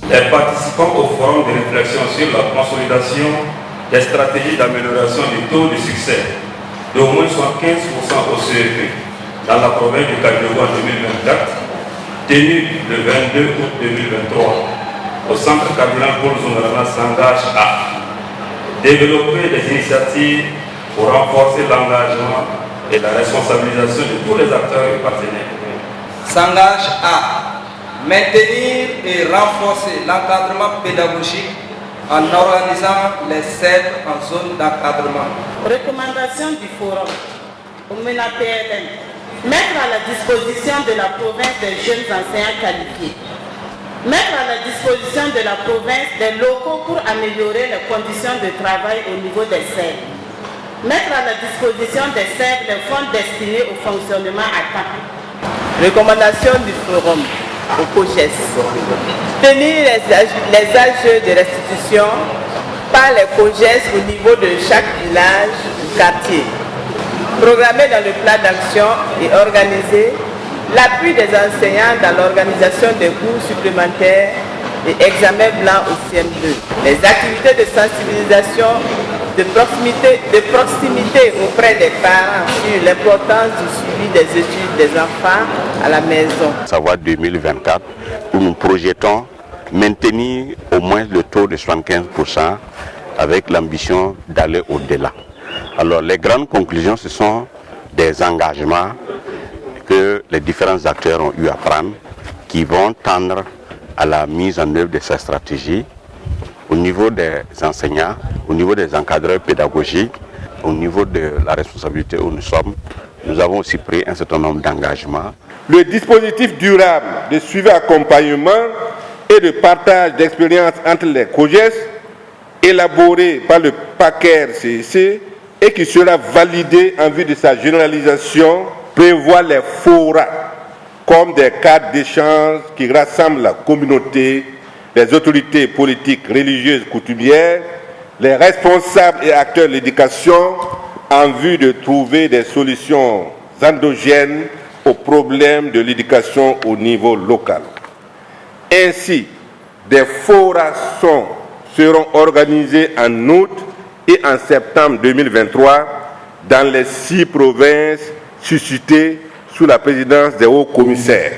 Les participants au forum de réflexion sur la consolidation des stratégies d'amélioration du taux de succès d'au moins 75% au CEP dans la province du Cameroun en 2024, tenu le 22 août 2023 au centre cardinal Paul Zongarana, s'engage à développer des initiatives pour renforcer l'engagement et la responsabilisation de tous les acteurs et partenaires. S'engage à maintenir et renforcer l'encadrement pédagogique en organisant les CEP en zone d'encadrement. Recommandation du forum au MENA-PLM. Mettre à la disposition de la province des jeunes enseignants qualifiés. Mettre à la disposition de la province des locaux pour améliorer les conditions de travail au niveau des CEP. Mettre à la disposition des CEP les fonds destinés au fonctionnement à temps. Recommandation du forum au COGES. Tenir les AGE de restitution par les COGES au niveau de chaque village ou quartier. Programmer dans le plan d'action et organiser l'appui des enseignants dans l'organisation des cours supplémentaires et examens blancs au CM2. Les activités de sensibilisation de proximité auprès des parents sur l'importance du suivi des études des enfants à la maison. Savoir 2024, où nous projetons maintenir au moins le taux de 75% avec l'ambition d'aller au-delà. Alors les grandes conclusions, ce sont des engagements que les différents acteurs ont eu à prendre, qui vont tendre à la mise en œuvre de ces stratégies au niveau des enseignants, au niveau des encadreurs pédagogiques, au niveau de la responsabilité où nous sommes. Nous avons aussi pris un certain nombre d'engagements. Le dispositif durable de suivi accompagnement et de partage d'expériences entre les COGES, élaboré par le PACER CEC et qui sera validé en vue de sa généralisation, prévoit les forats comme des cadres d'échange qui rassemblent la communauté, les autorités politiques, religieuses, coutumières, les responsables et acteurs de l'éducation en vue de trouver des solutions endogènes aux problèmes de l'éducation au niveau local. Ainsi, des forats seront organisés en août et en septembre 2023 dans les 6 provinces suscitées sous la présidence des hauts commissaires.